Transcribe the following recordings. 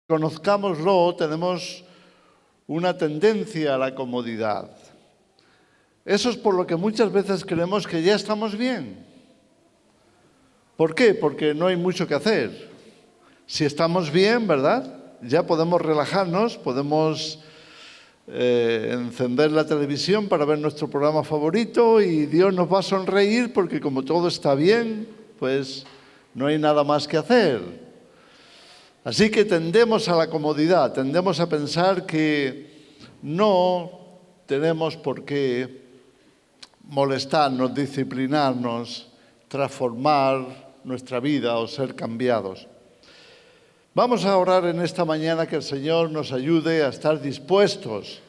Conozcámoslo, tenemos una tendencia a la comodidad. Eso es por lo que muchas veces creemos que ya estamos bien. ¿Por qué? Porque no hay mucho que hacer. Si estamos bien, ¿verdad? Ya podemos relajarnos, podemos encender la televisión para ver nuestro programa favorito y Dios nos va a sonreír porque como todo está bien, pues no hay nada más que hacer. Así que tendemos a la comodidad, tendemos a pensar que no tenemos por qué molestarnos, disciplinarnos, transformar nuestra vida o ser cambiados. Vamos a orar en esta mañana que el Señor nos ayude a estar dispuestos,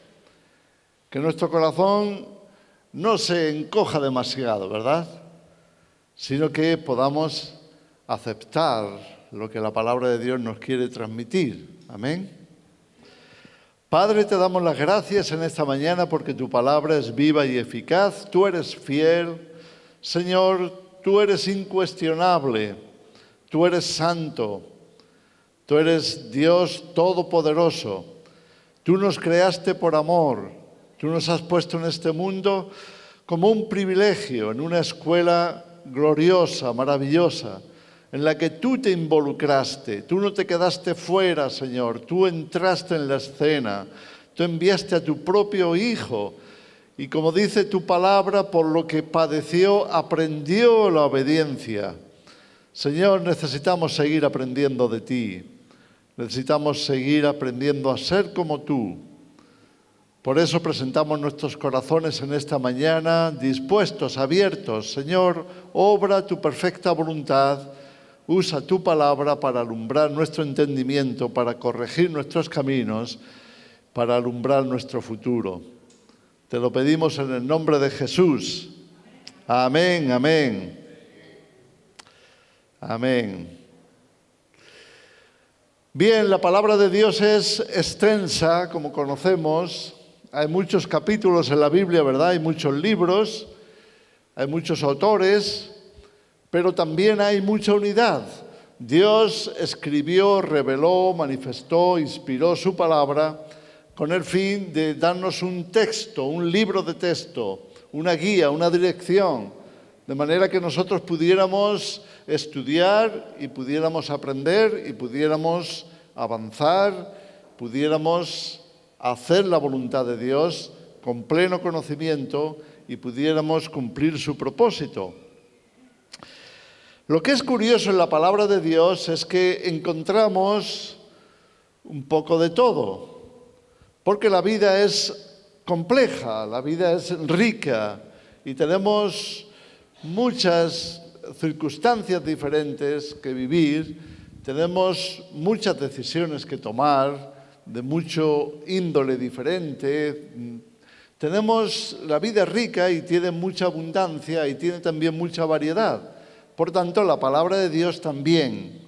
que nuestro corazón no se encoja demasiado, ¿verdad? Sino que podamos aceptar lo que la palabra de Dios nos quiere transmitir. Amén. Padre, te damos las gracias en esta mañana porque tu palabra es viva y eficaz. Tú eres fiel. Señor, tú eres incuestionable. Tú eres santo. Tú eres Dios todopoderoso. Tú nos creaste por amor. Tú nos has puesto en este mundo como un privilegio, en una escuela gloriosa, maravillosa, en la que tú te involucraste, tú no te quedaste fuera, Señor, tú entraste en la escena, tú enviaste a tu propio Hijo y como dice tu palabra, por lo que padeció, aprendió la obediencia. Señor, necesitamos seguir aprendiendo de ti, necesitamos seguir aprendiendo a ser como tú. Por eso presentamos nuestros corazones en esta mañana, dispuestos, abiertos. Señor, obra tu perfecta voluntad. Usa tu palabra para alumbrar nuestro entendimiento, para corregir nuestros caminos, para alumbrar nuestro futuro. Te lo pedimos en el nombre de Jesús. Amén, amén. Amén. Bien, la palabra de Dios es extensa, como conocemos. Hay muchos capítulos en la Biblia, ¿verdad? Hay muchos libros, hay muchos autores, pero también hay mucha unidad. Dios escribió, reveló, manifestó, inspiró su palabra con el fin de darnos un texto, un libro de texto, una guía, una dirección, de manera que nosotros pudiéramos estudiar y pudiéramos aprender y pudiéramos avanzar, pudiéramos hacer la voluntad de Dios con pleno conocimiento y pudiéramos cumplir su propósito. Lo que es curioso en la palabra de Dios es que encontramos un poco de todo, porque la vida es compleja, la vida es rica y tenemos muchas circunstancias diferentes que vivir, tenemos muchas decisiones que tomar de mucho índole diferente. Tenemos la vida rica y tiene mucha abundancia y tiene también mucha variedad. Por tanto, la palabra de Dios también.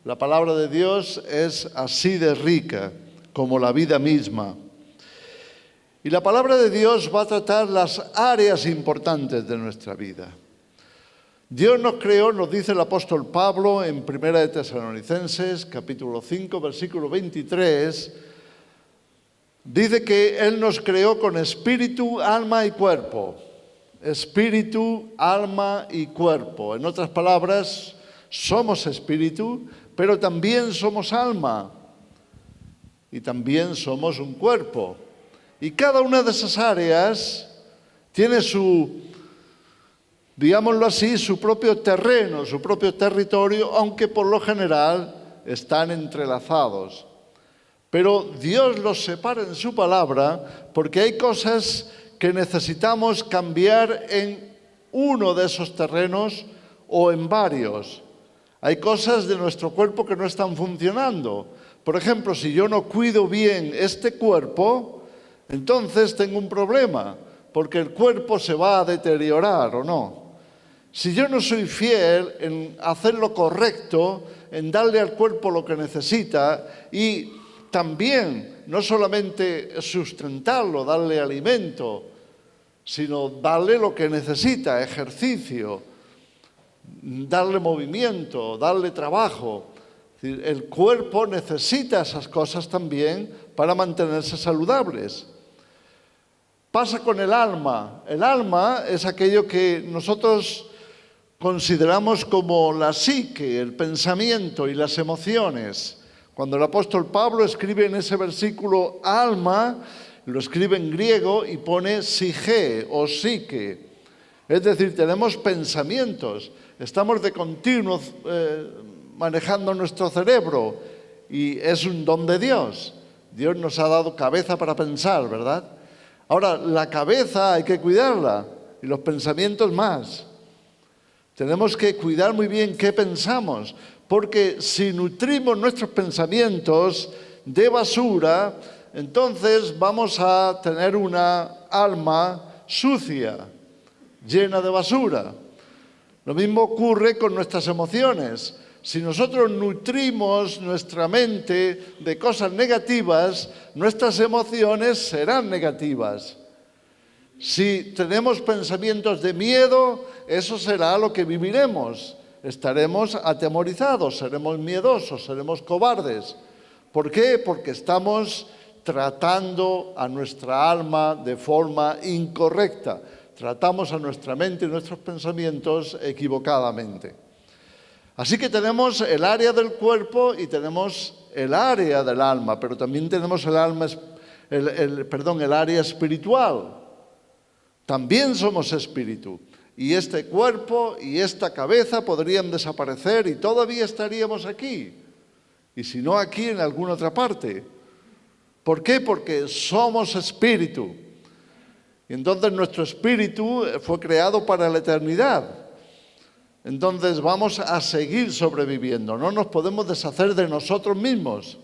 La palabra de Dios es así de rica como la vida misma. Y la palabra de Dios va a tratar las áreas importantes de nuestra vida. Dios nos creó, nos dice el apóstol Pablo en 1 de Tesalonicenses, capítulo 5, versículo 23, dice que Él nos creó con espíritu, alma y cuerpo. Espíritu, alma y cuerpo. En otras palabras, somos espíritu, pero también somos alma y también somos un cuerpo. Y cada una de esas áreas tiene su, digámoslo así, su propio terreno, su propio territorio, aunque por lo general están entrelazados. Pero Dios los separa en su palabra porque hay cosas que necesitamos cambiar en uno de esos terrenos o en varios. Hay cosas de nuestro cuerpo que no están funcionando. Por ejemplo, si yo no cuido bien este cuerpo, entonces tengo un problema, porque el cuerpo se va a deteriorar, ¿o no? Si yo no soy fiel en hacer lo correcto, en darle al cuerpo lo que necesita y también no solamente sustentarlo, darle alimento, sino darle lo que necesita, ejercicio, darle movimiento, darle trabajo, Es decir, el cuerpo necesita esas cosas también para mantenerse saludables. Pasa con el alma. El alma es aquello que nosotros consideramos como la psique, el pensamiento y las emociones. Cuando el apóstol Pablo escribe en ese versículo alma, lo escribe en griego y pone psique o psique. Es decir, tenemos pensamientos, estamos de continuo manejando nuestro cerebro y es un don de Dios. Dios nos ha dado cabeza para pensar, ¿verdad? Ahora, la cabeza hay que cuidarla y los pensamientos más. Tenemos que cuidar muy bien qué pensamos, porque si nutrimos nuestros pensamientos de basura, entonces vamos a tener una alma sucia, llena de basura. Lo mismo ocurre con nuestras emociones. Si nosotros nutrimos nuestra mente de cosas negativas, nuestras emociones serán negativas. Si tenemos pensamientos de miedo, eso será lo que viviremos. Estaremos atemorizados, seremos miedosos, seremos cobardes. ¿Por qué? Porque estamos tratando a nuestra alma de forma incorrecta. Tratamos a nuestra mente y nuestros pensamientos equivocadamente. Así que tenemos el área del cuerpo y tenemos el área del alma, pero también tenemos el área espiritual. También somos espíritu. Y este cuerpo y esta cabeza podrían desaparecer y todavía estaríamos aquí. Y si no aquí, en alguna otra parte. ¿Por qué? Porque somos espíritu. Y entonces nuestro espíritu fue creado para la eternidad. Entonces vamos a seguir sobreviviendo. No nos podemos deshacer de nosotros mismos.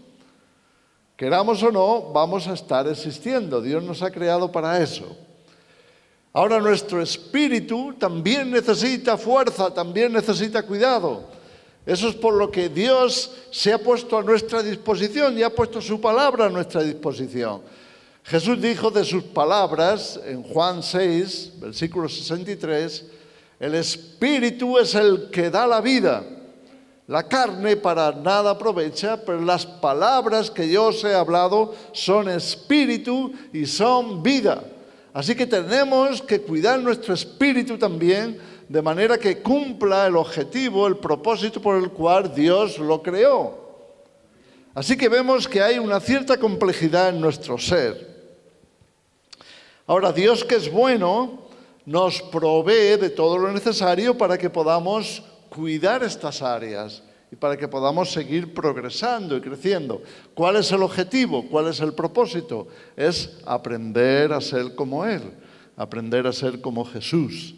Queramos o no, vamos a estar existiendo. Dios nos ha creado para eso. Ahora nuestro espíritu también necesita fuerza, también necesita cuidado. Eso es por lo que Dios se ha puesto a nuestra disposición y ha puesto su palabra a nuestra disposición. Jesús dijo de sus palabras en Juan 6, versículo 63, el espíritu es el que da la vida. La carne para nada aprovecha, pero las palabras que yo os he hablado son espíritu y son vida. Así que tenemos que cuidar nuestro espíritu también, de manera que cumpla el objetivo, el propósito por el cual Dios lo creó. Así que vemos que hay una cierta complejidad en nuestro ser. Ahora, Dios, que es bueno, nos provee de todo lo necesario para que podamos cuidar estas áreas y para que podamos seguir progresando y creciendo. ¿Cuál es el objetivo? ¿Cuál es el propósito? Es aprender a ser como Él, aprender a ser como Jesús.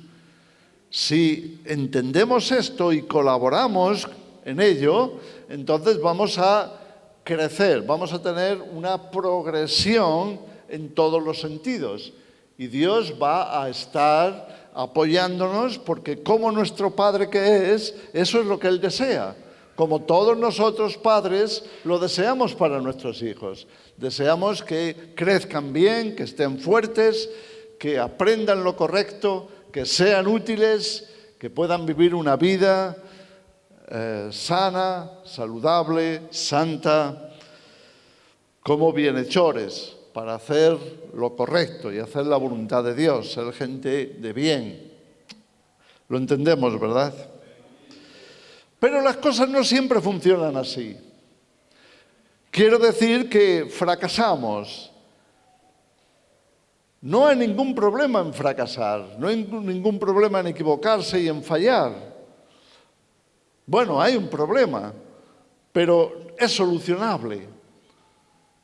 Si entendemos esto y colaboramos en ello, entonces vamos a crecer, vamos a tener una progresión en todos los sentidos. Y Dios va a estar apoyándonos porque como nuestro Padre que es, eso es lo que Él desea. Como todos nosotros padres lo deseamos para nuestros hijos. Deseamos que crezcan bien, que estén fuertes, que aprendan lo correcto, que sean útiles, que puedan vivir una vida sana, saludable, santa, como bienhechores, para hacer lo correcto y hacer la voluntad de Dios, ser gente de bien. Lo entendemos, ¿verdad? Pero las cosas no siempre funcionan así. Quiero decir que fracasamos. No hay ningún problema en fracasar, no hay ningún problema en equivocarse y en fallar. Bueno, hay un problema, pero es solucionable.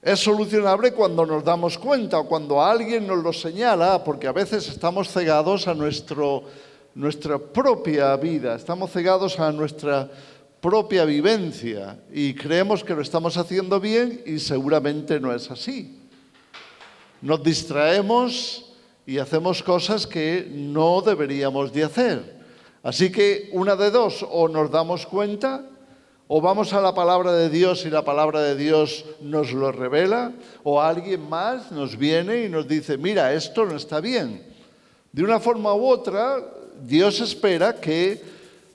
Es solucionable cuando nos damos cuenta o cuando alguien nos lo señala, porque a veces estamos cegados a nuestra propia vida, estamos cegados a nuestra propia vivencia y creemos que lo estamos haciendo bien y seguramente no es así. Nos distraemos y hacemos cosas que no deberíamos de hacer. Así que una de dos, o nos damos cuenta, o vamos a la palabra de Dios y la palabra de Dios nos lo revela, o alguien más nos viene y nos dice, mira, esto no está bien. De una forma u otra, Dios espera que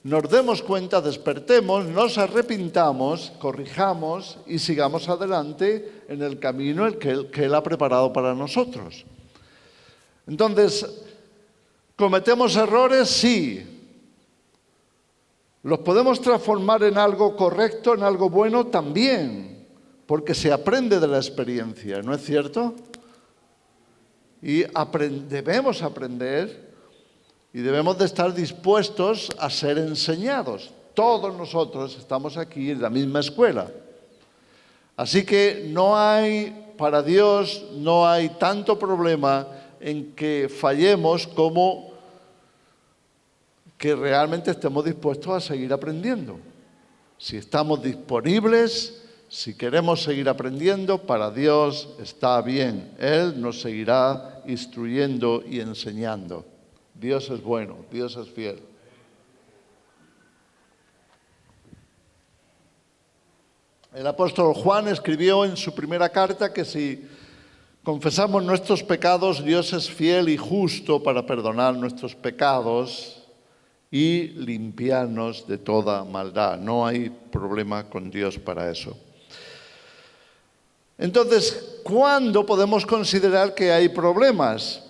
nos demos cuenta, despertemos, nos arrepintamos, corrijamos y sigamos adelante en el camino que Él ha preparado para nosotros. Entonces, ¿cometemos errores? Sí. ¿Los podemos transformar en algo correcto, en algo bueno? También, porque se aprende de la experiencia, ¿no es cierto? Y debemos aprender y debemos de estar dispuestos a ser enseñados. Todos nosotros estamos aquí en la misma escuela. Así que para Dios no hay tanto problema en que fallemos como que realmente estemos dispuestos a seguir aprendiendo. Si estamos disponibles, si queremos seguir aprendiendo, para Dios está bien. Él nos seguirá instruyendo y enseñando. Dios es bueno, Dios es fiel. El apóstol Juan escribió en su primera carta que si confesamos nuestros pecados, Dios es fiel y justo para perdonar nuestros pecados y limpiarnos de toda maldad. No hay problema con Dios para eso. Entonces, ¿cuándo podemos considerar que hay problemas?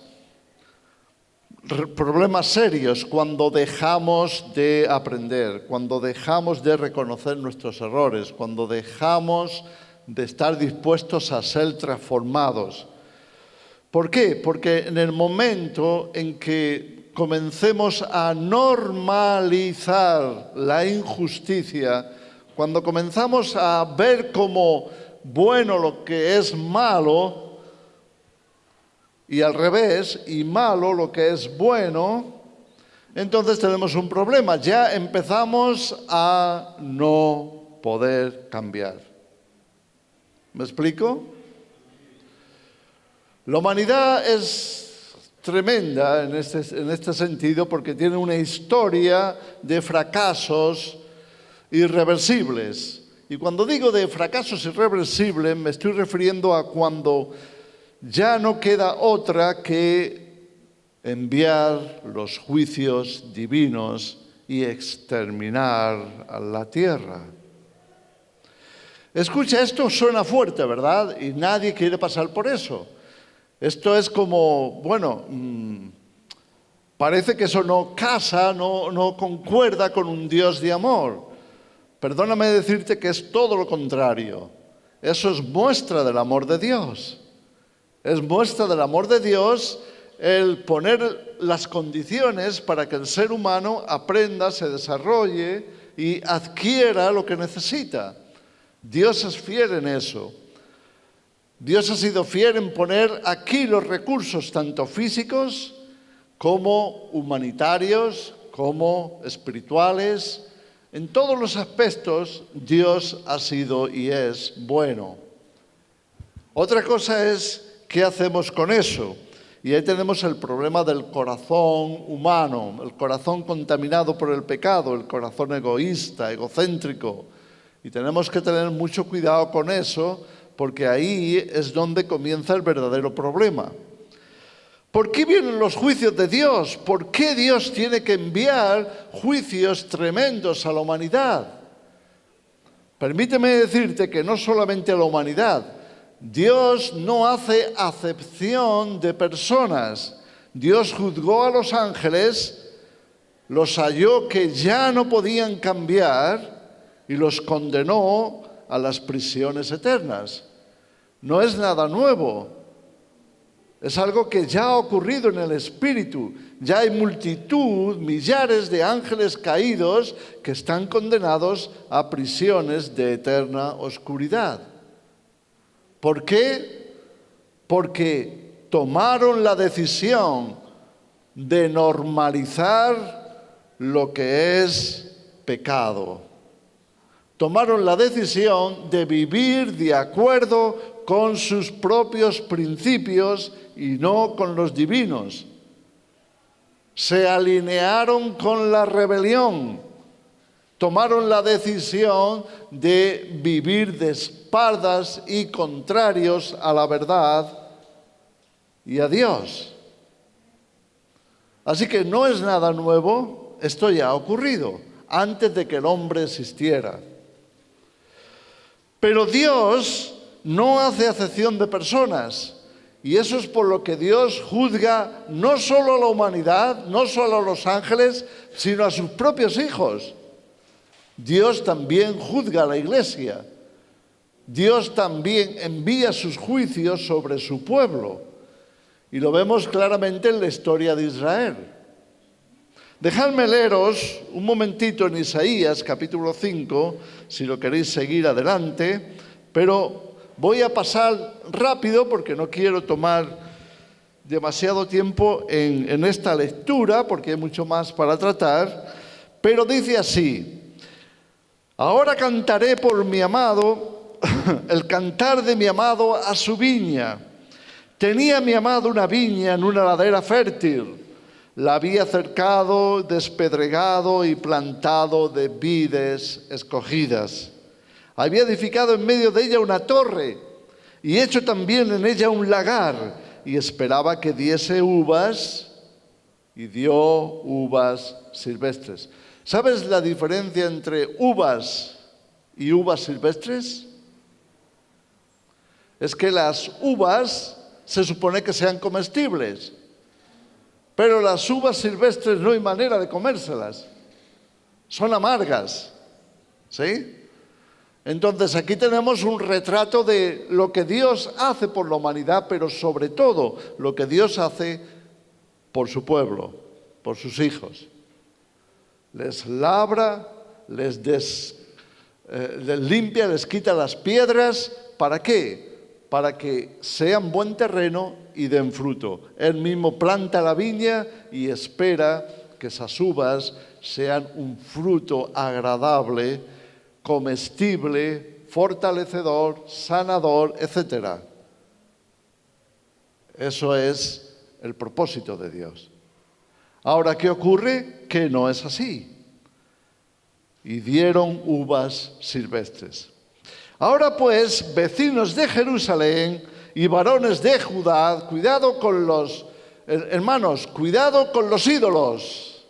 Problemas serios, cuando dejamos de aprender, cuando dejamos de reconocer nuestros errores, cuando dejamos de estar dispuestos a ser transformados. ¿Por qué? Porque en el momento en que comencemos a normalizar la injusticia, cuando comenzamos a ver como bueno lo que es malo y al revés, y malo lo que es bueno, entonces tenemos un problema. Ya empezamos a no poder cambiar. ¿Me explico? La humanidad es tremenda en este sentido porque tiene una historia de fracasos irreversibles. Y cuando digo de fracasos irreversibles me estoy refiriendo a cuando ya no queda otra que enviar los juicios divinos y exterminar a la tierra. Escucha, esto suena fuerte, ¿verdad? Y nadie quiere pasar por eso. Esto es como, bueno, parece que eso no casa, no concuerda con un Dios de amor. Perdóname decirte que es todo lo contrario. Eso es muestra del amor de Dios. Es muestra del amor de Dios el poner las condiciones para que el ser humano aprenda, se desarrolle y adquiera lo que necesita. Dios es fiel en eso. Dios ha sido fiel en poner aquí los recursos, tanto físicos como humanitarios, como espirituales. En todos los aspectos, Dios ha sido y es bueno. Otra cosa es, ¿qué hacemos con eso? Y ahí tenemos el problema del corazón humano, el corazón contaminado por el pecado, el corazón egoísta, egocéntrico. Y tenemos que tener mucho cuidado con eso, porque ahí es donde comienza el verdadero problema. ¿Por qué vienen los juicios de Dios? ¿Por qué Dios tiene que enviar juicios tremendos a la humanidad? Permíteme decirte que no solamente a la humanidad. Dios no hace acepción de personas. Dios juzgó a los ángeles, los halló que ya no podían cambiar y los condenó a las prisiones eternas. No es nada nuevo. Es algo que ya ha ocurrido en el Espíritu. Ya hay multitud, millares de ángeles caídos que están condenados a prisiones de eterna oscuridad. ¿Por qué? Porque tomaron la decisión de normalizar lo que es pecado. Tomaron la decisión de vivir de acuerdo con sus propios principios y no con los divinos. Se alinearon con la rebelión. Tomaron la decisión de vivir de espaldas y contrarios a la verdad y a Dios. Así que no es nada nuevo, esto ya ha ocurrido. antes de que el hombre existiera. Pero Dios no hace acepción de personas. Y eso es por lo que Dios juzga no solo a la humanidad, no solo a los ángeles, sino a sus propios hijos. Dios también juzga a la iglesia. Dios también envía sus juicios sobre su pueblo. Y lo vemos claramente en la historia de Israel. Dejadme leeros un momentito en Isaías, capítulo 5, si lo queréis seguir adelante, pero voy a pasar rápido porque no quiero tomar demasiado tiempo en esta lectura, porque hay mucho más para tratar, pero dice así: ahora cantaré por mi amado, el cantar de mi amado a su viña. Tenía mi amado una viña en una ladera fértil. La había cercado, despedregado y plantado de vides escogidas. Había edificado en medio de ella una torre y hecho también en ella un lagar, y esperaba que diese uvas, y dio uvas silvestres. ¿Sabes la diferencia entre uvas y uvas silvestres? Es que las uvas se supone que sean comestibles, pero las uvas silvestres no hay manera de comérselas. Son amargas, ¿sí? Entonces aquí tenemos un retrato de lo que Dios hace por la humanidad, pero sobre todo lo que Dios hace por su pueblo, por sus hijos. Les labra, les limpia, les quita las piedras. ¿Para qué? Para que sean buen terreno y den fruto. Él mismo planta la viña y espera que esas uvas sean un fruto agradable, comestible, fortalecedor, sanador, etc. Eso es el propósito de Dios. Ahora, ¿qué ocurre? Que no es así. Y dieron uvas silvestres. Ahora pues, vecinos de Jerusalén y varones de Judá, cuidado con los hermanos, cuidado con los ídolos.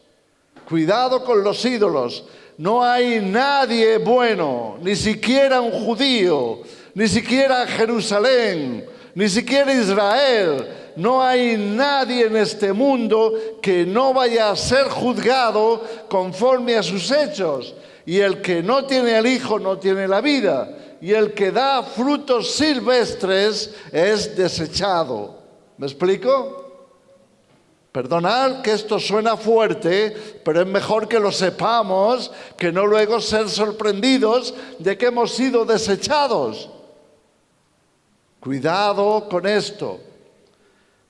Cuidado con los ídolos. No hay nadie bueno, ni siquiera un judío, ni siquiera Jerusalén, ni siquiera Israel. No hay nadie en este mundo que no vaya a ser juzgado conforme a sus hechos. Y el que no tiene al Hijo no tiene la vida. Y el que da frutos silvestres es desechado. ¿Me explico? Perdonad que esto suena fuerte, pero es mejor que lo sepamos, que no luego ser sorprendidos de que hemos sido desechados. Cuidado con esto.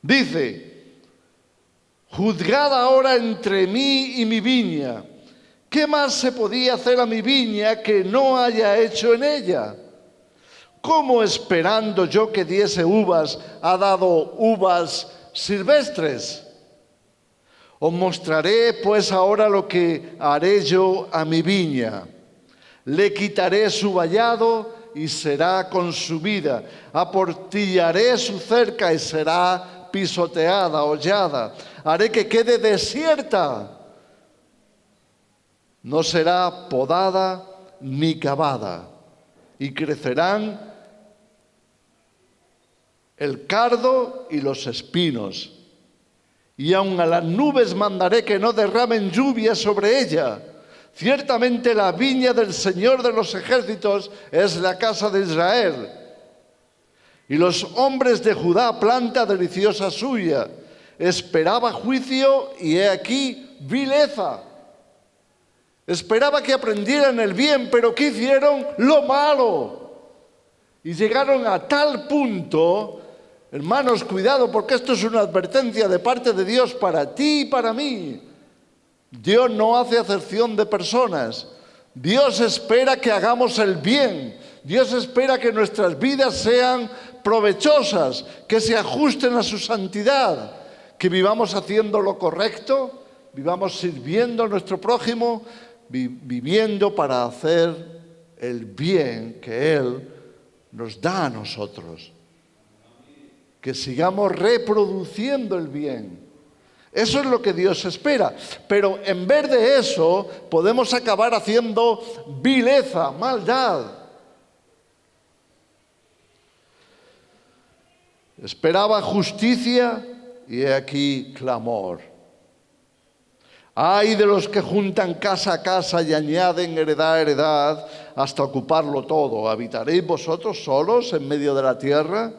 Dice: juzgad ahora entre mí y mi viña. ¿Qué más se podía hacer a mi viña que no haya hecho en ella? ¿Cómo, esperando yo que diese uvas, ha dado uvas silvestres? Os mostraré pues ahora lo que haré yo a mi viña. Le quitaré su vallado y será consumida. Aportillaré su cerca y será pisoteada, hollada. Haré que quede desierta. No será podada ni cavada. Y crecerán el cardo y los espinos. Y aun a las nubes mandaré que no derramen lluvia sobre ella. Ciertamente la viña del Señor de los ejércitos es la casa de Israel. Y los hombres de Judá, planta deliciosa suya. Esperaba juicio y he aquí vileza. Esperaba que aprendieran el bien, pero ¿qué hicieron? Lo malo. Y llegaron a tal punto. Hermanos, cuidado, porque esto es una advertencia de parte de Dios para ti y para mí. Dios no hace acepción de personas. Dios espera que hagamos el bien. Dios espera que nuestras vidas sean provechosas, que se ajusten a su santidad, que vivamos haciendo lo correcto, vivamos sirviendo a nuestro prójimo, viviendo para hacer el bien que Él nos da a nosotros. Que sigamos reproduciendo el bien. Eso es lo que Dios espera. Pero en vez de eso, podemos acabar haciendo vileza, maldad. Esperaba justicia y he aquí clamor. Ay de los que juntan casa a casa y añaden heredad a heredad hasta ocuparlo todo. ¿Habitaréis vosotros solos en medio de la tierra?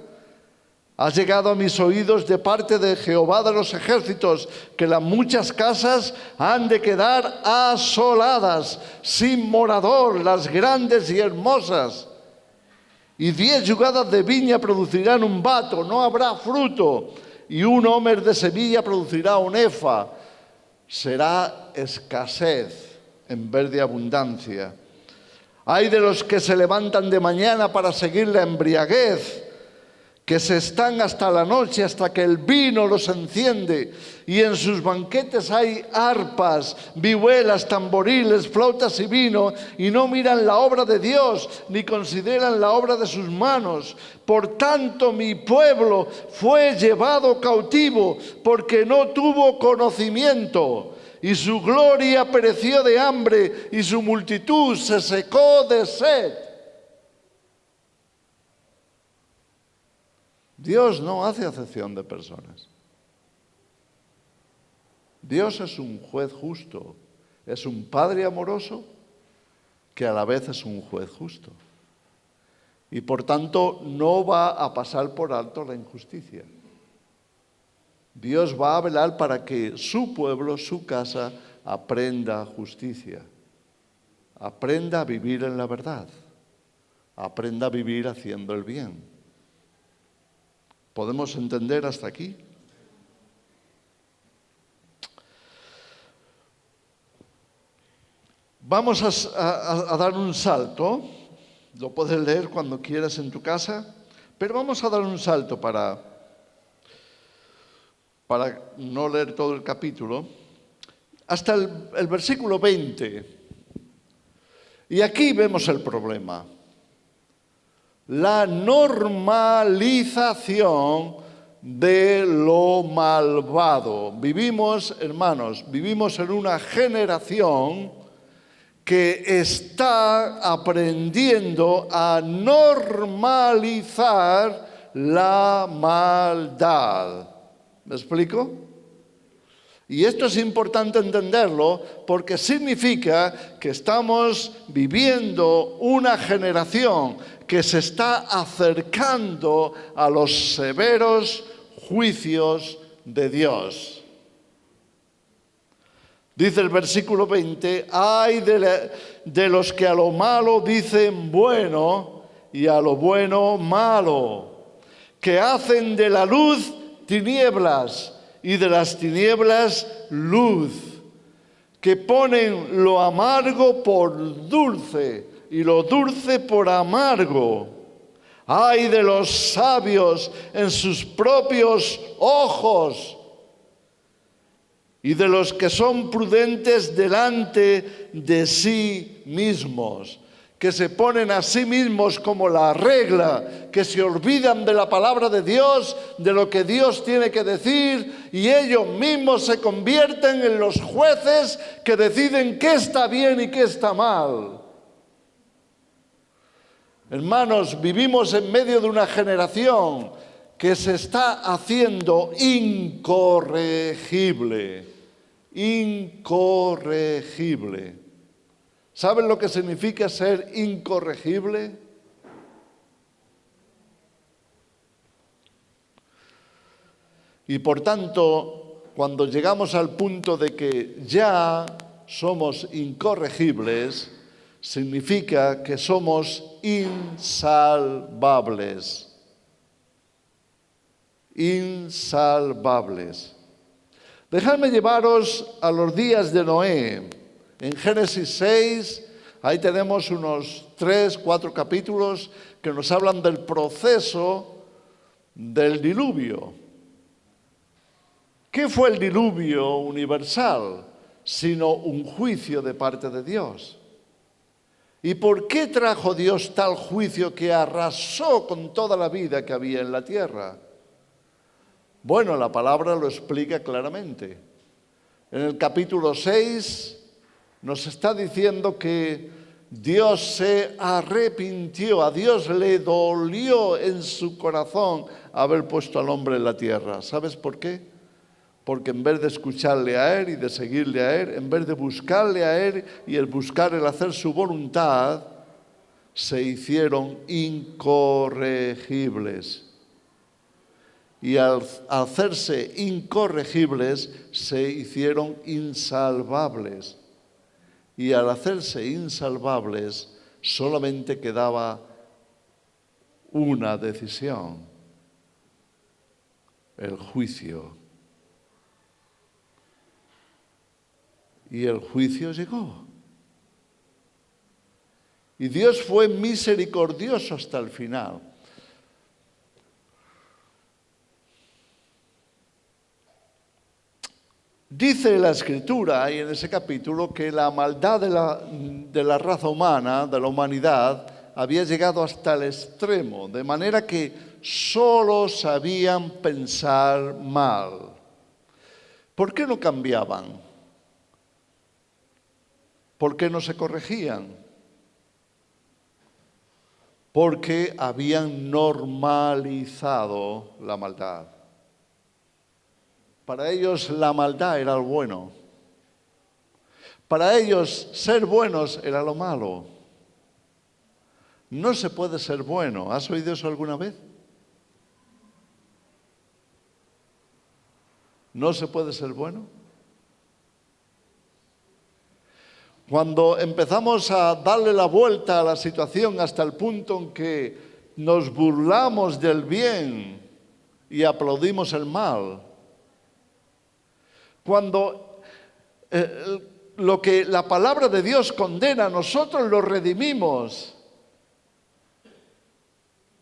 Ha llegado a mis oídos de parte de Jehová de los ejércitos que las muchas casas han de quedar asoladas, sin morador, las grandes y hermosas. Y 10 yugadas de viña producirán un bato, no habrá fruto, y un homer de semilla producirá un efa. Será escasez en vez de abundancia. Ay de los que se levantan de mañana para seguir la embriaguez, que se están hasta la noche, hasta que el vino los enciende, y en sus banquetes hay arpas, vihuelas, tamboriles, flautas y vino, y no miran la obra de Dios, ni consideran la obra de sus manos. Por tanto, mi pueblo fue llevado cautivo, porque no tuvo conocimiento, y su gloria pereció de hambre, y su multitud se secó de sed. Dios no hace acepción de personas. Dios es un juez justo, es un Padre amoroso que a la vez es un juez justo. Y por tanto no va a pasar por alto la injusticia. Dios va a velar para que su pueblo, su casa, aprenda justicia, aprenda a vivir en la verdad, aprenda a vivir haciendo el bien. ¿Podemos entender hasta aquí? Vamos a dar un salto. Lo puedes leer cuando quieras en tu casa, pero vamos a dar un salto para no leer todo el capítulo, hasta el versículo 20. Y aquí vemos el problema. La normalización de lo malvado. Vivimos, hermanos, vivimos en una generación que está aprendiendo a normalizar la maldad. ¿Me explico? Y esto es importante entenderlo porque significa que estamos viviendo una generación que se está acercando a los severos juicios de Dios. Dice el versículo 20, ay de los que a lo malo dicen bueno y a lo bueno malo, que hacen de la luz tinieblas y de las tinieblas luz, que ponen lo amargo por dulce y lo dulce por amargo. Ay de los sabios en sus propios ojos y de los que son prudentes delante de sí mismos, que se ponen a sí mismos como la regla, que se olvidan de la palabra de Dios, de lo que Dios tiene que decir, y ellos mismos se convierten en los jueces que deciden qué está bien y qué está mal. Hermanos, vivimos en medio de una generación que se está haciendo incorregible. Incorregible. ¿Saben lo que significa ser incorregible? Y por tanto, cuando llegamos al punto de que ya somos incorregibles, significa que somos insalvables. Insalvables. Dejadme llevaros a los días de Noé. En Génesis 6, ahí tenemos unos 3, 4 capítulos que nos hablan del proceso del diluvio. ¿Qué fue el diluvio universal? Sino un juicio de parte de Dios. ¿Y por qué trajo Dios tal juicio que arrasó con toda la vida que había en la tierra? Bueno, la palabra lo explica claramente. En el capítulo 6 nos está diciendo que Dios se arrepintió, a Dios le dolió en su corazón haber puesto al hombre en la tierra. ¿Sabes por qué? Porque en vez de escucharle a Él y de seguirle a Él, en vez de buscarle a Él y el buscar el hacer su voluntad, se hicieron incorregibles. Y al hacerse incorregibles, se hicieron insalvables. Y al hacerse insalvables, solamente quedaba una decisión: el juicio. Y el juicio llegó. Y Dios fue misericordioso hasta el final. Dice la Escritura, y en ese capítulo, que la maldad de la raza humana, de la humanidad, había llegado hasta el extremo, de manera que solo sabían pensar mal. ¿Por qué no cambiaban? ¿Por qué no se corregían? Porque habían normalizado la maldad. Para ellos la maldad era lo bueno. Para ellos ser buenos era lo malo. No se puede ser bueno. ¿Has oído eso alguna vez? ¿No se puede ser bueno? Cuando empezamos a darle la vuelta a la situación hasta el punto en que nos burlamos del bien y aplaudimos el mal, cuando lo que la palabra de Dios condena, nosotros lo redimimos.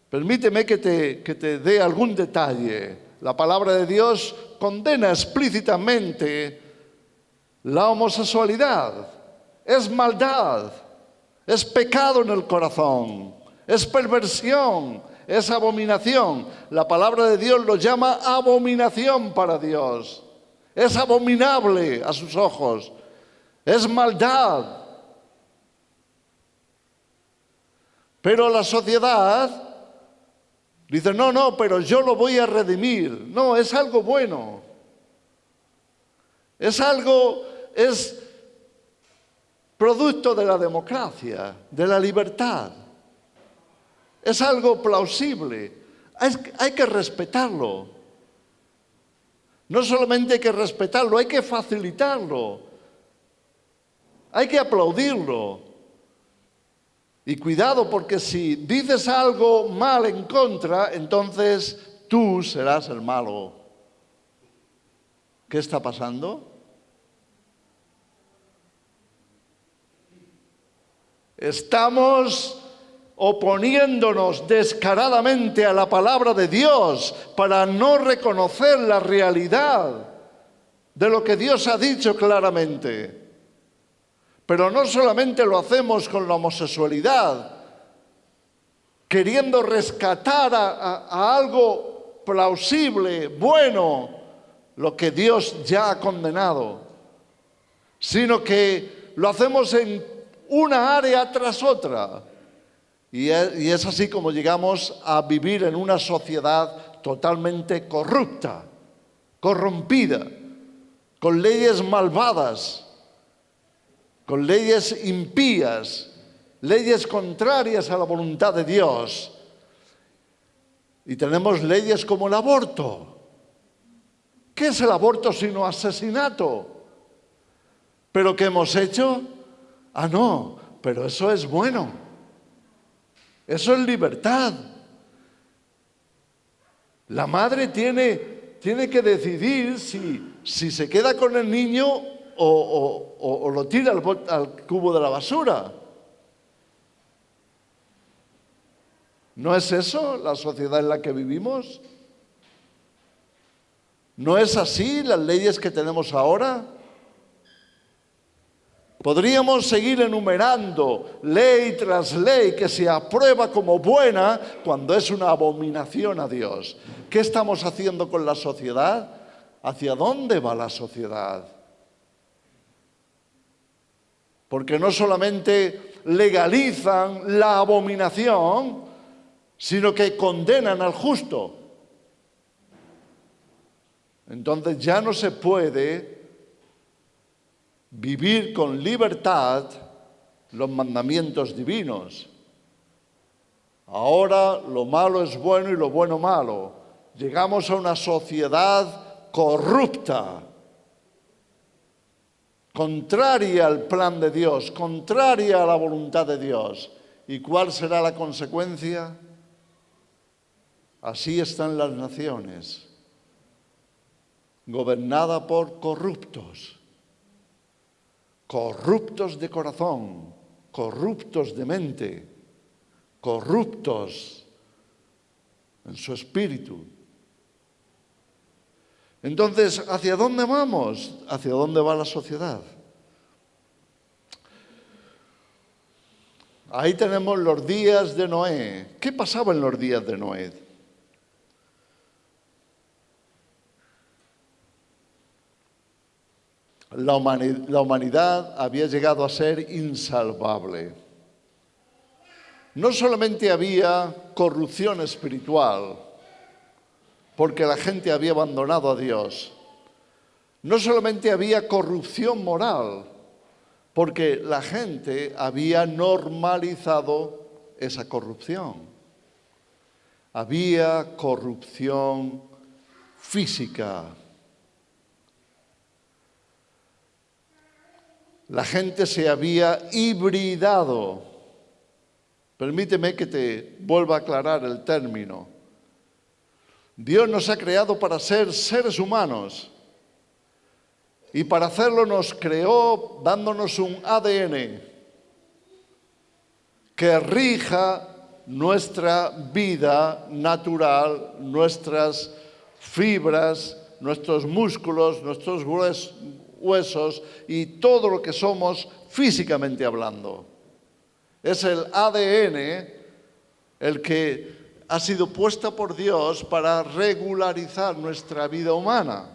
Permíteme que te dé algún detalle. La palabra de Dios condena explícitamente la homosexualidad. Es maldad, es pecado en el corazón, es perversión, es abominación. La palabra de Dios lo llama abominación para Dios. Es abominable a sus ojos, es maldad. Pero la sociedad dice, no, pero yo lo voy a redimir. No, es algo bueno. Es producto de la democracia, de la libertad. Es algo plausible. Hay que respetarlo. No solamente hay que respetarlo, hay que facilitarlo. Hay que aplaudirlo. Y cuidado, porque si dices algo mal en contra, entonces tú serás el malo. ¿Qué está pasando? Estamos oponiéndonos descaradamente a la palabra de Dios para no reconocer la realidad de lo que Dios ha dicho claramente. Pero no solamente lo hacemos con la homosexualidad, queriendo rescatar a algo plausible, bueno, lo que Dios ya ha condenado, sino que lo hacemos en una área tras otra. Y es así como llegamos a vivir en una sociedad totalmente corrupta, corrompida, con leyes malvadas, con leyes impías, leyes contrarias a la voluntad de Dios. Y tenemos leyes como el aborto. ¿Qué es el aborto sino asesinato? ¿Pero qué hemos hecho? Ah, no, pero eso es bueno. Eso es libertad. La madre tiene que decidir si se queda con el niño o lo tira al cubo de la basura. ¿No es eso la sociedad en la que vivimos? ¿No es así las leyes que tenemos ahora? Podríamos seguir enumerando ley tras ley que se aprueba como buena cuando es una abominación a Dios. ¿Qué estamos haciendo con la sociedad? ¿Hacia dónde va la sociedad? Porque no solamente legalizan la abominación, sino que condenan al justo. Entonces ya no se puede vivir con libertad los mandamientos divinos. Ahora lo malo es bueno y lo bueno malo. Llegamos a una sociedad corrupta, contraria al plan de Dios, contraria a la voluntad de Dios. ¿Y cuál será la consecuencia? Así están las naciones, gobernadas por corruptos. Corruptos de corazón, corruptos de mente, corruptos en su espíritu. Entonces, ¿hacia dónde vamos? ¿Hacia dónde va la sociedad? Ahí tenemos los días de Noé. ¿Qué pasaba en los días de Noé? La humanidad había llegado a ser insalvable. No solamente había corrupción espiritual, porque la gente había abandonado a Dios. No solamente había corrupción moral, porque la gente había normalizado esa corrupción. Había corrupción física. La gente se había hibridado. Permíteme que te vuelva a aclarar el término. Dios nos ha creado para ser seres humanos. Y para hacerlo nos creó dándonos un ADN que rija nuestra vida natural, nuestras fibras, nuestros músculos, nuestros huesos y todo lo que somos físicamente hablando. Es el ADN el que ha sido puesto por Dios para regularizar nuestra vida humana.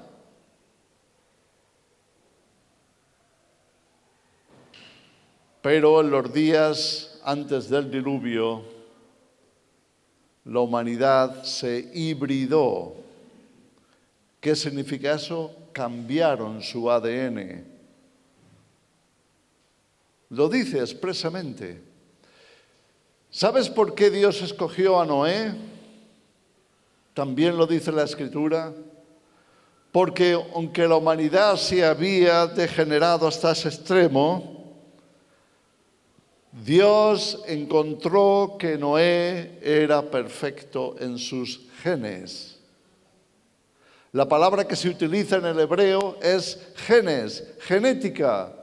Pero en los días antes del diluvio, la humanidad se hibridó. ¿Qué significa eso? Cambiaron su ADN. Lo dice expresamente. ¿Sabes por qué Dios escogió a Noé? También lo dice la Escritura. Porque aunque la humanidad se había degenerado hasta ese extremo, Dios encontró que Noé era perfecto en sus genes. La palabra que se utiliza en el hebreo es genes, genética,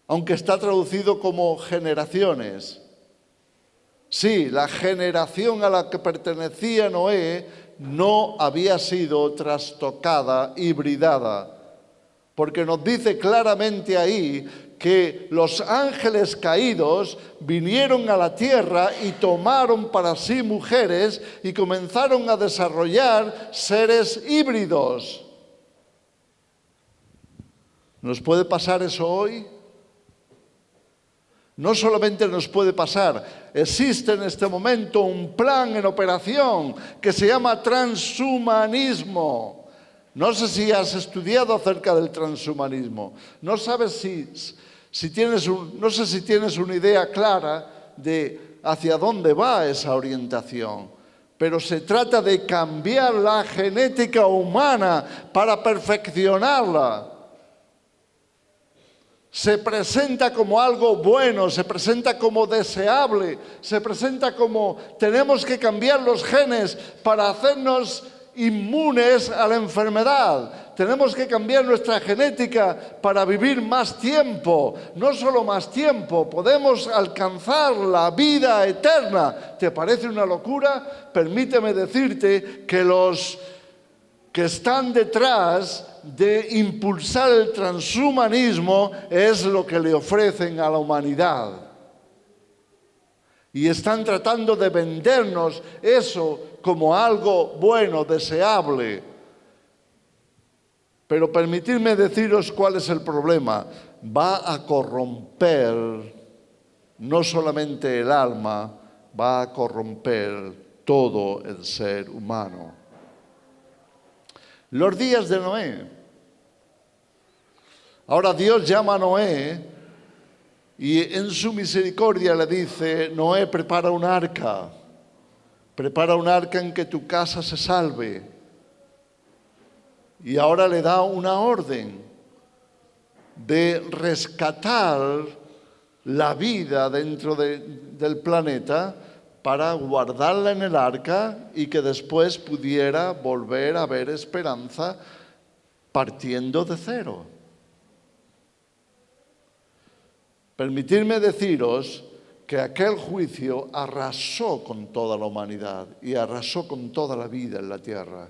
aunque está traducido como generaciones. Sí, la generación a la que pertenecía Noé no había sido trastocada, hibridada, porque nos dice claramente ahí que los ángeles caídos vinieron a la tierra y tomaron para sí mujeres y comenzaron a desarrollar seres híbridos. ¿Nos puede pasar eso hoy? No solamente nos puede pasar, existe en este momento un plan en operación que se llama transhumanismo. No sé si has estudiado acerca del transhumanismo. No sabes no sé si tienes una idea clara de hacia dónde va esa orientación. Pero se trata de cambiar la genética humana para perfeccionarla. Se presenta como algo bueno, se presenta como deseable, se presenta como tenemos que cambiar los genes para hacernos inmunes a la enfermedad. Tenemos que cambiar nuestra genética para vivir más tiempo. No solo más tiempo, podemos alcanzar la vida eterna. ¿Te parece una locura? Permíteme decirte que los que están detrás de impulsar el transhumanismo es lo que le ofrecen a la humanidad. Y están tratando de vendernos eso como algo bueno, deseable. Pero permitidme deciros cuál es el problema. Va a corromper no solamente el alma, va a corromper todo el ser humano. Los días de Noé. Ahora Dios llama a Noé y en su misericordia le dice: Noé, prepara un arca en que tu casa se salve. Y ahora le da una orden de rescatar la vida dentro del planeta para guardarla en el arca y que después pudiera volver a haber esperanza partiendo de cero. Permitidme deciros que aquel juicio arrasó con toda la humanidad y arrasó con toda la vida en la tierra.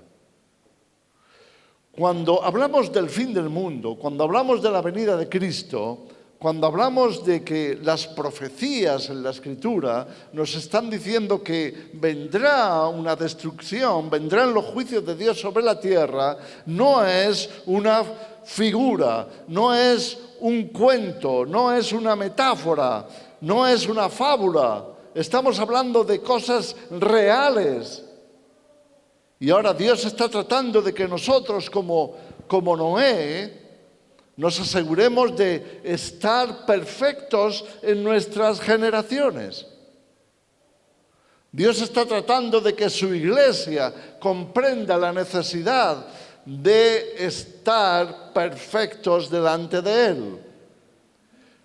Cuando hablamos del fin del mundo, cuando hablamos de la venida de Cristo, cuando hablamos de que las profecías en la Escritura nos están diciendo que vendrá una destrucción, vendrán los juicios de Dios sobre la tierra, no es una figura, no es un cuento, no es una metáfora, no es una fábula. Estamos hablando de cosas reales. Y ahora Dios está tratando de que nosotros, como Noé, nos aseguremos de estar perfectos en nuestras generaciones. Dios está tratando de que su iglesia comprenda la necesidad de estar perfectos delante de Él.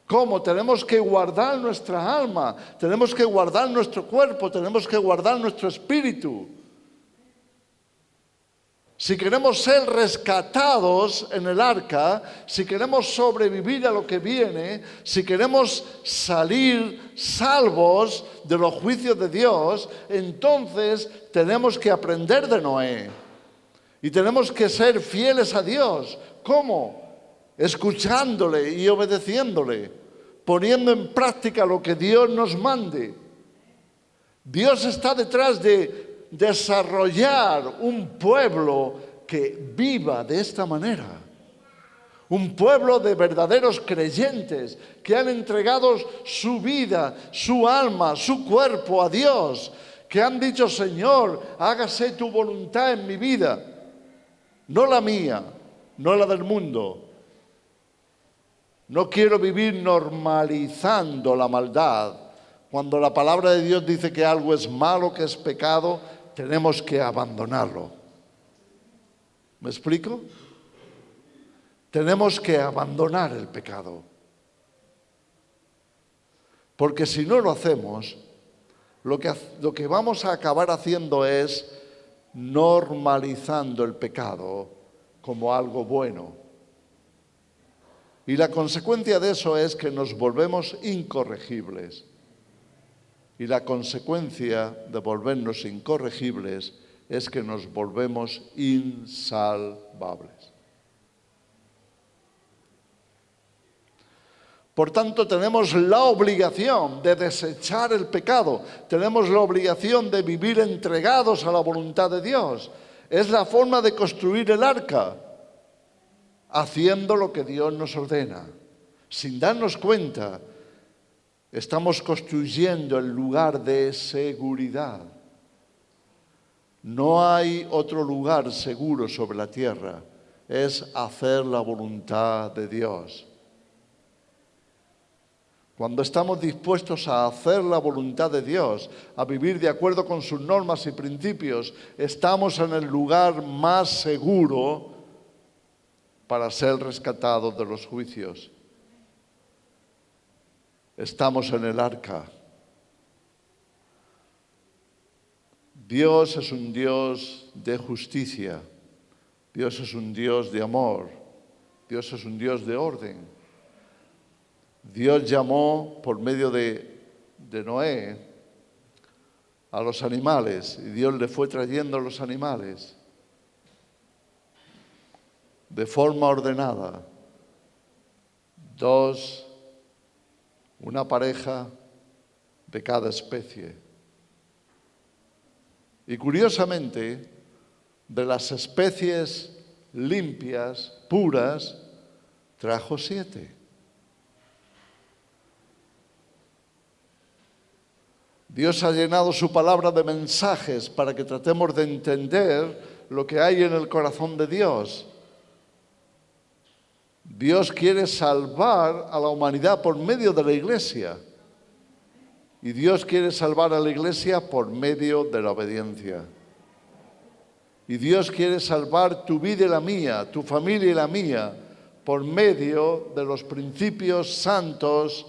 ¿Cómo? Tenemos que guardar nuestra alma, tenemos que guardar nuestro cuerpo, tenemos que guardar nuestro espíritu. Si queremos ser rescatados en el arca, si queremos sobrevivir a lo que viene, si queremos salir salvos de los juicios de Dios, entonces tenemos que aprender de Noé. Y tenemos que ser fieles a Dios. ¿Cómo? Escuchándole y obedeciéndole, poniendo en práctica lo que Dios nos mande. Dios está detrás de desarrollar un pueblo que viva de esta manera. Un pueblo de verdaderos creyentes que han entregado su vida, su alma, su cuerpo a Dios, que han dicho: Señor, hágase tu voluntad en mi vida, no la mía, no la del mundo. No quiero vivir normalizando la maldad. Cuando la palabra de Dios dice que algo es malo, que es pecado, tenemos que abandonarlo. ¿Me explico? Tenemos que abandonar el pecado. Porque si no lo hacemos, lo que vamos a acabar haciendo es normalizando el pecado como algo bueno. Y la consecuencia de eso es que nos volvemos incorregibles. Y la consecuencia de volvernos incorregibles es que nos volvemos insalvables. Por tanto, tenemos la obligación de desechar el pecado. Tenemos la obligación de vivir entregados a la voluntad de Dios. Es la forma de construir el arca, haciendo lo que Dios nos ordena. Sin darnos cuenta, estamos construyendo el lugar de seguridad. No hay otro lugar seguro sobre la tierra. Es hacer la voluntad de Dios. Cuando estamos dispuestos a hacer la voluntad de Dios, a vivir de acuerdo con sus normas y principios, estamos en el lugar más seguro para ser rescatados de los juicios. Estamos en el arca. Dios es un Dios de justicia. Dios es un Dios de amor. Dios es un Dios de orden. Dios llamó por medio de Noé a los animales y Dios le fue trayendo los animales. de forma ordenada. 2, una pareja de cada especie. Y curiosamente, de las especies limpias, puras, trajo 7. Dios ha llenado su palabra de mensajes para que tratemos de entender lo que hay en el corazón de Dios. Dios quiere salvar a la humanidad por medio de la Iglesia. Y Dios quiere salvar a la Iglesia por medio de la obediencia. Y Dios quiere salvar tu vida y la mía, tu familia y la mía, por medio de los principios santos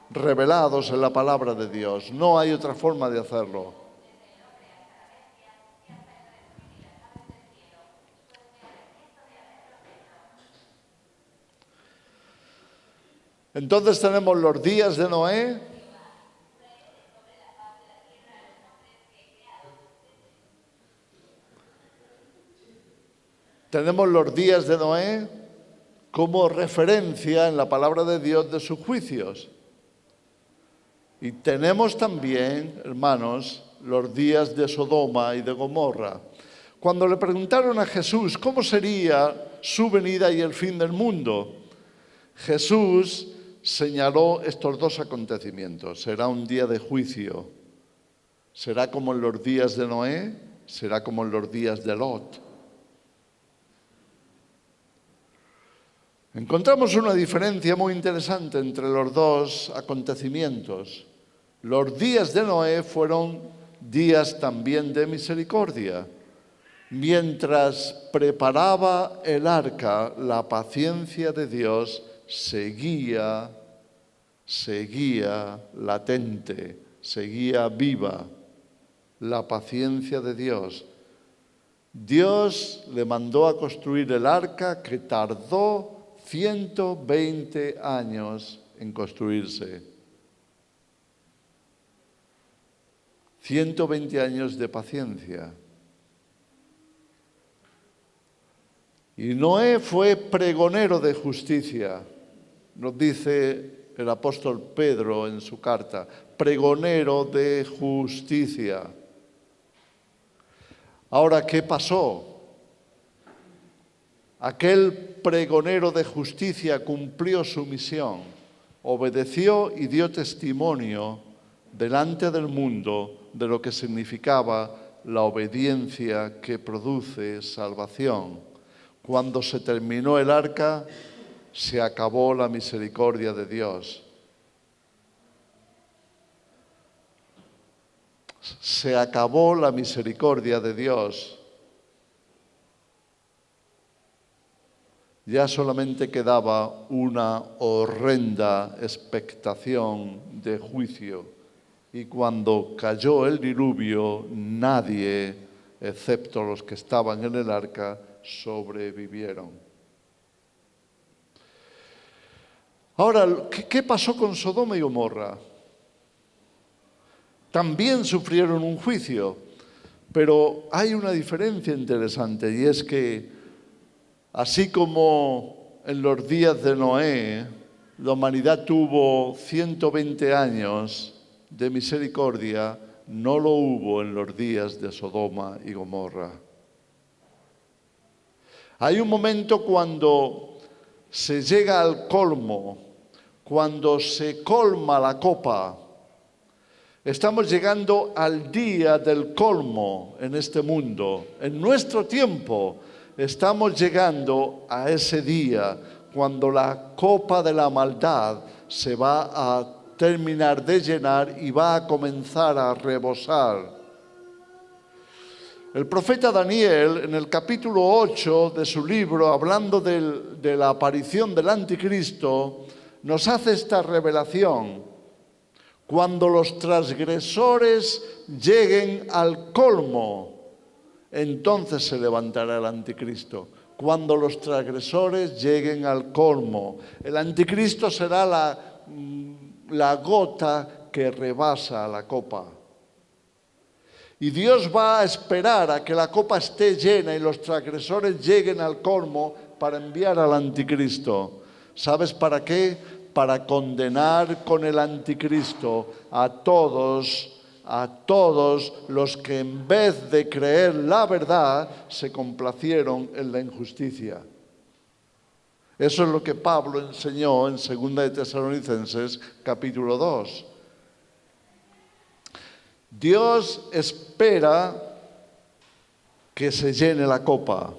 revelados en la palabra de Dios. No hay otra forma de hacerlo. Entonces tenemos los días de Noé. Tenemos los días de Noé como referencia en la palabra de Dios de sus juicios. Y tenemos también, hermanos, los días de Sodoma y de Gomorra. Cuando le preguntaron a Jesús cómo sería su venida y el fin del mundo, Jesús señaló estos 2 acontecimientos. Será un día de juicio. Será como en los días de Noé, será como en los días de Lot. Encontramos una diferencia muy interesante entre los 2 acontecimientos. Los días de Noé fueron días también de misericordia. Mientras preparaba el arca, la paciencia de Dios seguía latente, seguía viva. La paciencia de Dios. Dios le mandó a construir el arca que tardó 120 años en construirse. 120 años de paciencia. Y Noé fue pregonero de justicia, nos dice el apóstol Pedro en su carta, pregonero de justicia. Ahora, ¿qué pasó? Aquel pregonero de justicia cumplió su misión, obedeció y dio testimonio delante del mundo de lo que significaba la obediencia que produce salvación. Cuando se terminó el arca, se acabó la misericordia de Dios. Se acabó la misericordia de Dios. Ya solamente quedaba una horrenda expectación de juicio. Y cuando cayó el diluvio, nadie, excepto los que estaban en el arca, sobrevivieron. Ahora, ¿qué pasó con Sodoma y Gomorra? También sufrieron un juicio, pero hay una diferencia interesante, y es que así como en los días de Noé, la humanidad tuvo 120 años de misericordia, no lo hubo en los días de Sodoma y Gomorra. Hay un momento cuando se llega al colmo, cuando se colma la copa. Estamos llegando al día del colmo en este mundo. En nuestro tiempo estamos llegando a ese día cuando la copa de la maldad se va a terminar de llenar y va a comenzar a rebosar. El profeta Daniel, en el capítulo 8 de su libro, hablando de la aparición del anticristo, nos hace esta revelación. Cuando los transgresores lleguen al colmo, entonces se levantará el anticristo. Cuando los transgresores lleguen al colmo, el anticristo será la gota que rebasa la copa. Y Dios va a esperar a que la copa esté llena y los transgresores lleguen al colmo para enviar al anticristo. ¿Sabes para qué? Para condenar con el anticristo a todos los que en vez de creer la verdad se complacieron en la injusticia. Eso es lo que Pablo enseñó en 2 de Tesalonicenses capítulo 2. Dios espera que se llene la copa,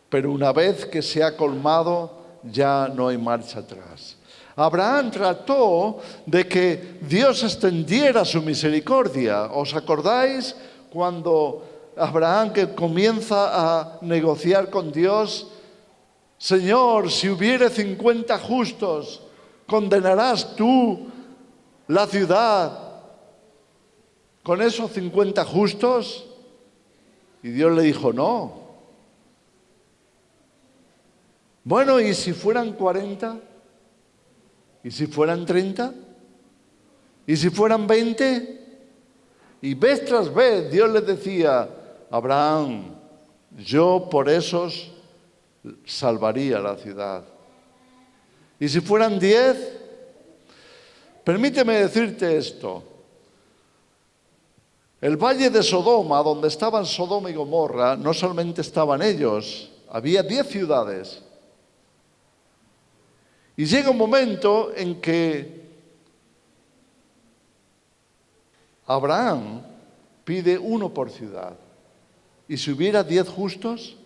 pero una vez que se ha colmado ya no hay marcha atrás. Abraham trató de que Dios extendiera su misericordia. ¿Os acordáis cuando Abraham que comienza a negociar con Dios? Señor, si hubiere 50 justos, ¿condenarás tú la ciudad con esos 50 justos? Y Dios le dijo, no. Bueno, ¿y si fueran 40? ¿Y si fueran 30? ¿Y si fueran 20? Y vez tras vez Dios le decía, Abraham, yo por esos salvaría la ciudad. ¿Y si fueran 10? Permíteme decirte esto. El valle de Sodoma, donde estaban Sodoma y Gomorra, no solamente estaban ellos, había 10 ciudades. Y llega un momento en que Abraham pide 1 por ciudad. ¿Y si hubiera 10 justos?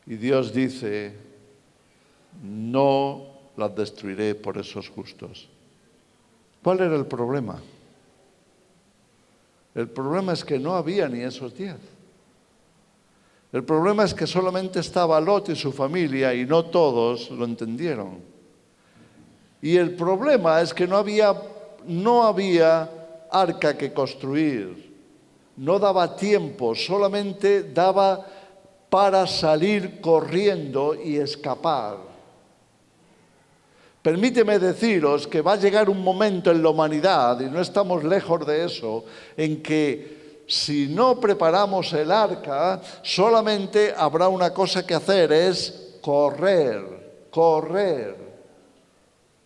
Y Dios dice, no las destruiré por esos justos. ¿Cuál era el problema? El problema es que no había ni esos 10. El problema es que solamente estaba Lot y su familia y no todos lo entendieron. Y el problema es que no había arca que construir. No daba tiempo, solamente daba para salir corriendo y escapar. Permíteme deciros que va a llegar un momento en la humanidad, y no estamos lejos de eso, en que si no preparamos el arca, solamente habrá una cosa que hacer, es correr.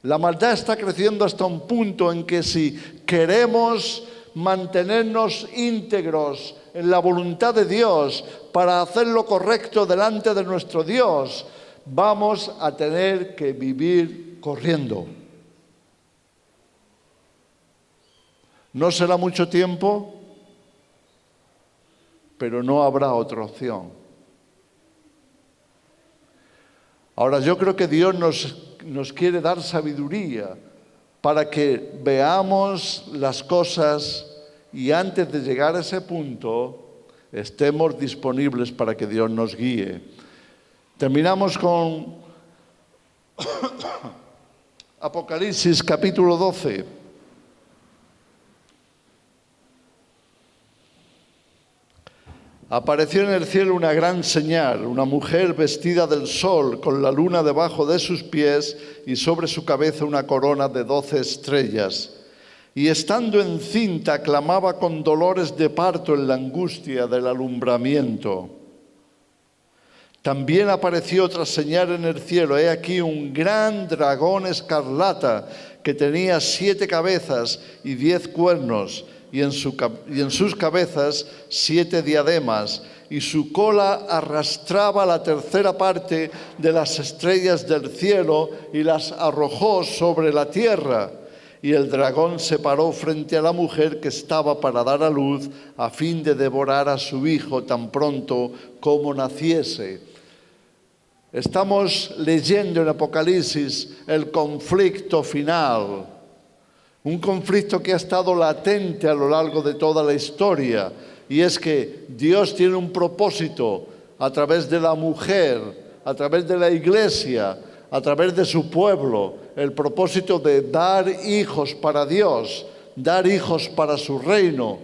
La maldad está creciendo hasta un punto en que si queremos mantenernos íntegros en la voluntad de Dios para hacer lo correcto delante de nuestro Dios, vamos a tener que vivir corriendo. No será mucho tiempo, pero no habrá otra opción. Ahora, yo creo que Dios nos quiere dar sabiduría para que veamos las cosas y antes de llegar a ese punto estemos disponibles para que Dios nos guíe. Terminamos con Apocalipsis capítulo 12. Apareció en el cielo una gran señal, una mujer vestida del sol, con la luna debajo de sus pies y sobre su cabeza una corona de 12 estrellas. Y estando encinta, clamaba con dolores de parto en la angustia del alumbramiento. También apareció otra señal en el cielo. He aquí un gran dragón escarlata que tenía 7 cabezas y 10 cuernos, y en sus cabezas 7 diademas, y su cola arrastraba la tercera parte de las estrellas del cielo y las arrojó sobre la tierra. Y el dragón se paró frente a la mujer que estaba para dar a luz, a fin de devorar a su hijo tan pronto como naciese. Estamos leyendo en Apocalipsis el conflicto final. Un conflicto que ha estado latente a lo largo de toda la historia, y es que Dios tiene un propósito a través de la mujer, a través de la iglesia, a través de su pueblo, el propósito de dar hijos para Dios, dar hijos para su reino,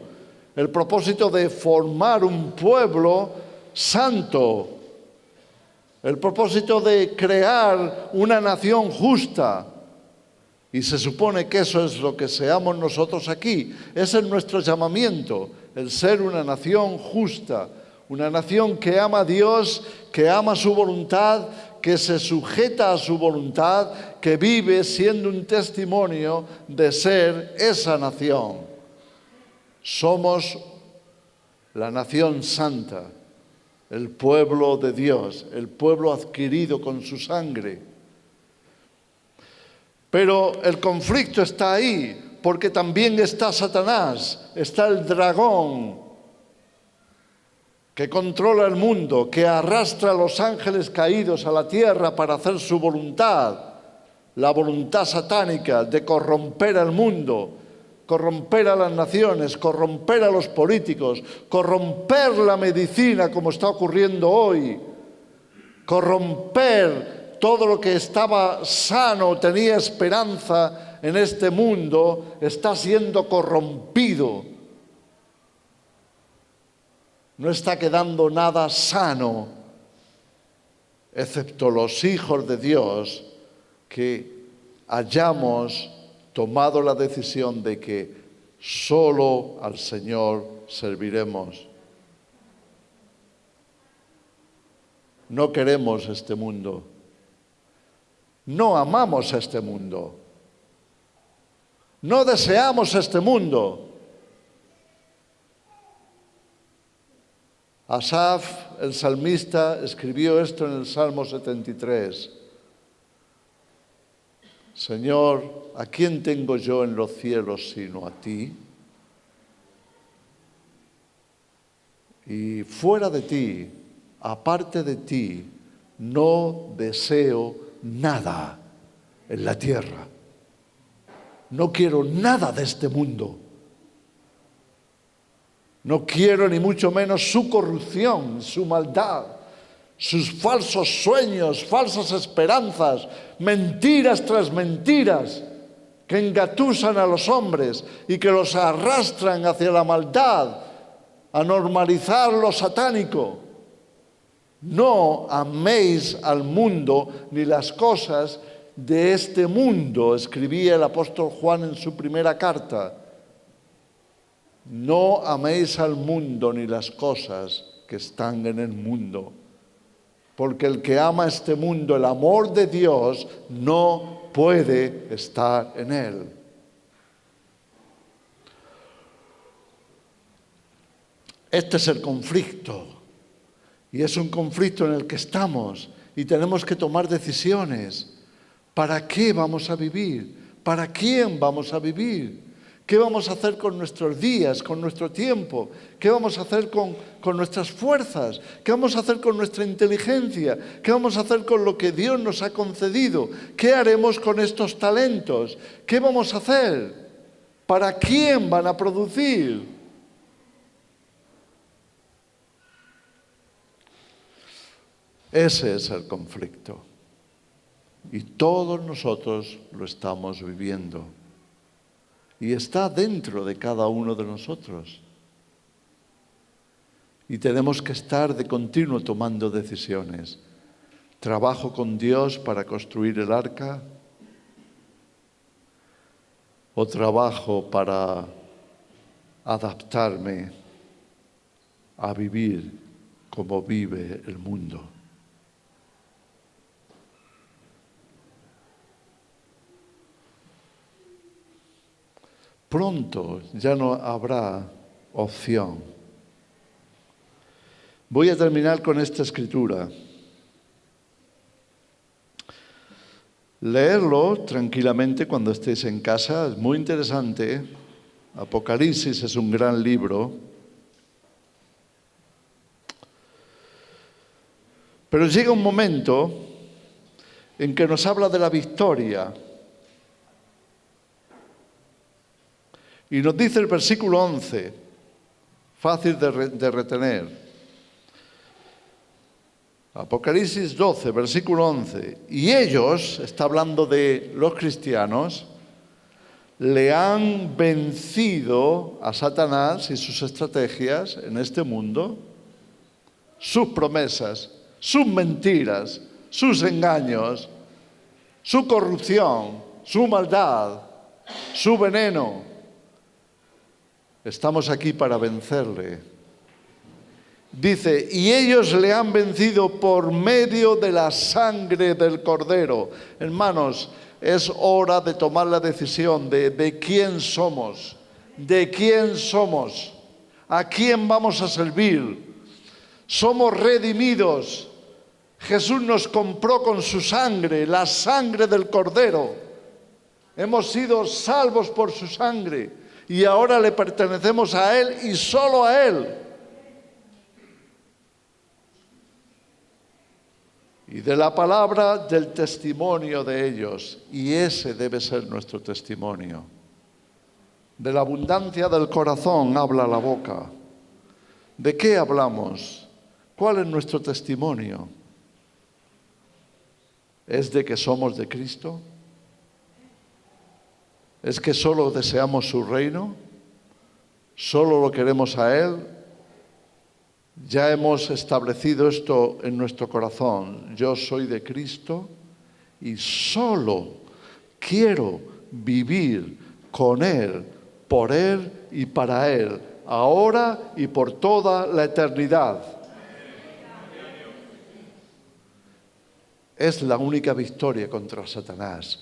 el propósito de formar un pueblo santo, el propósito de crear una nación justa. Y se supone que eso es lo que seamos nosotros aquí. Ese es nuestro llamamiento, el ser una nación justa, Una nación que ama a Dios, que ama su voluntad, que se sujeta a su voluntad, que vive siendo un testimonio de ser esa nación. Somos la nación santa, el pueblo de Dios, el pueblo adquirido con su sangre. Pero el conflicto está ahí, porque también está Satanás, está el dragón que controla el mundo, que arrastra a los ángeles caídos a la tierra para hacer su voluntad, la voluntad satánica de corromper al mundo, corromper a las naciones, corromper a los políticos, corromper la medicina como está ocurriendo hoy, corromper todo lo que estaba sano, tenía esperanza en este mundo, está siendo corrompido. No está quedando nada sano, excepto los hijos de Dios que hayamos tomado la decisión de que solo al Señor serviremos. No queremos este mundo. No amamos este mundo. No deseamos este mundo. Asaf, el salmista, escribió esto en el Salmo 73. Señor, ¿a quién tengo yo en los cielos sino a ti? Y fuera de ti, aparte de ti, no deseo nada en la tierra. No quiero nada de este mundo. No quiero ni mucho menos su corrupción, su maldad, sus falsos sueños, falsas esperanzas, mentiras tras mentiras que engatusan a los hombres y que los arrastran hacia la maldad, a normalizar lo satánico. No améis al mundo ni las cosas de este mundo, escribía el apóstol Juan en su primera carta. No améis al mundo ni las cosas que están en el mundo, porque el que ama este mundo, el amor de Dios, no puede estar en él. Este es el conflicto, y es un conflicto en el que estamos, y tenemos que tomar decisiones. ¿Para qué vamos a vivir? ¿Para quién vamos a vivir? ¿Qué vamos a hacer con nuestros días, con nuestro tiempo? ¿Qué vamos a hacer con nuestras fuerzas? ¿Qué vamos a hacer con nuestra inteligencia? ¿Qué vamos a hacer con lo que Dios nos ha concedido? ¿Qué haremos con estos talentos? ¿Qué vamos a hacer? ¿Para quién van a producir? Ese es el conflicto. Y todos nosotros lo estamos viviendo. Y está dentro de cada uno de nosotros. Y tenemos que estar de continuo tomando decisiones. ¿Trabajo con Dios para construir el arca? ¿O trabajo para adaptarme a vivir como vive el mundo? Pronto ya no habrá opción. Voy a terminar con esta escritura. Leerlo tranquilamente cuando estéis en casa es muy interesante. Apocalipsis es un gran libro. Pero llega un momento en que nos habla de la victoria. Y nos dice el versículo 11, fácil de retener. Apocalipsis 12, versículo 11. Y ellos, está hablando de los cristianos, le han vencido a Satanás y sus estrategias en este mundo, sus promesas, sus mentiras, sus engaños, su corrupción, su maldad, su veneno. Estamos aquí para vencerle. Dice, y ellos le han vencido por medio de la sangre del Cordero. Hermanos, es hora de tomar la decisión de quién somos, de quién somos, a quién vamos a servir. Somos redimidos. Jesús nos compró con su sangre, la sangre del Cordero. Hemos sido salvos por su sangre y ahora le pertenecemos a Él y solo a Él. Y de la palabra del testimonio de ellos, y ese debe ser nuestro testimonio. De la abundancia del corazón habla la boca. ¿De qué hablamos? ¿Cuál es nuestro testimonio? ¿Es de que somos de Cristo? ¿Es que solo deseamos su reino? ¿Solo lo queremos a Él? Ya hemos establecido esto en nuestro corazón. Yo soy de Cristo y solo quiero vivir con Él, por Él y para Él, ahora y por toda la eternidad. Es la única victoria contra Satanás.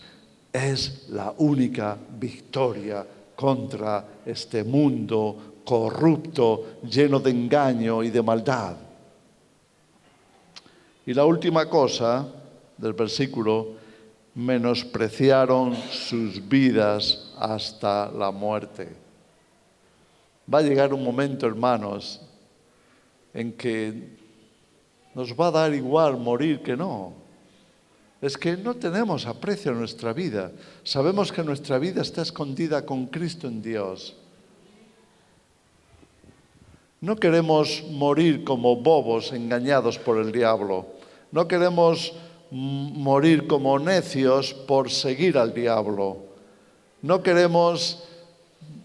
Es la única victoria contra este mundo corrupto, lleno de engaño y de maldad. Y la última cosa del versículo, menospreciaron sus vidas hasta la muerte. Va a llegar un momento, hermanos, en que nos va a dar igual morir que no. Es que no tenemos aprecio a nuestra vida. Sabemos que nuestra vida está escondida con Cristo en Dios. No queremos morir como bobos engañados por el diablo. No queremos morir como necios por seguir al diablo. No queremos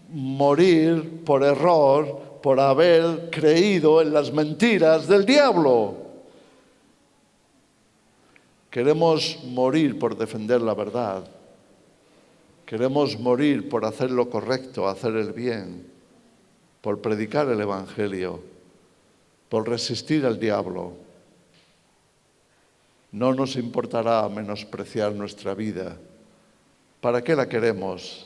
morir por error, por haber creído en las mentiras del diablo. Queremos morir por defender la verdad. Queremos morir por hacer lo correcto, hacer el bien, por predicar el Evangelio, por resistir al diablo. No nos importará menospreciar nuestra vida. ¿Para qué la queremos?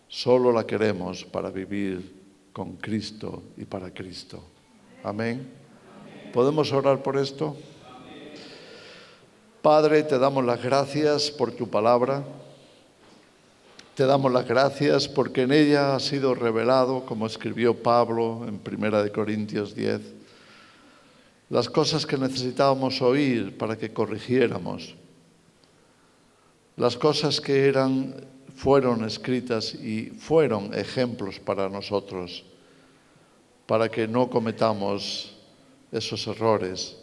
Solo la queremos para vivir con Cristo y para Cristo. Amén. ¿Podemos orar por esto? Padre, te damos las gracias por tu palabra. Te damos las gracias porque en ella ha sido revelado, como escribió Pablo en 1 Corintios 10, las cosas que necesitábamos oír para que corrigiéramos, las cosas que fueron escritas y fueron ejemplos para nosotros, para que no cometamos esos errores,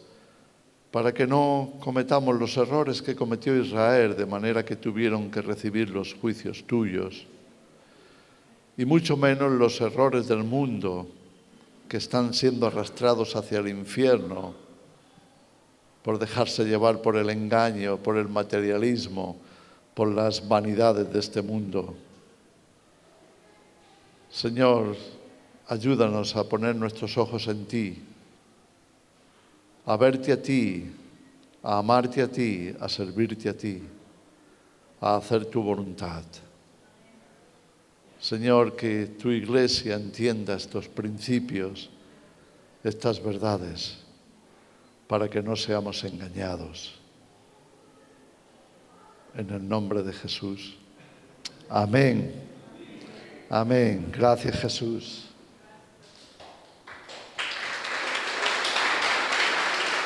para que no cometamos los errores que cometió Israel, de manera que tuvieron que recibir los juicios tuyos, y mucho menos los errores del mundo, que están siendo arrastrados hacia el infierno por dejarse llevar por el engaño, por el materialismo, por las vanidades de este mundo. Señor, ayúdanos a poner nuestros ojos en ti, a verte a ti, a amarte a ti, a servirte a ti, a hacer tu voluntad. Señor, que tu iglesia entienda estos principios, estas verdades, para que no seamos engañados. En el nombre de Jesús. Amén. Amén. Gracias, Jesús.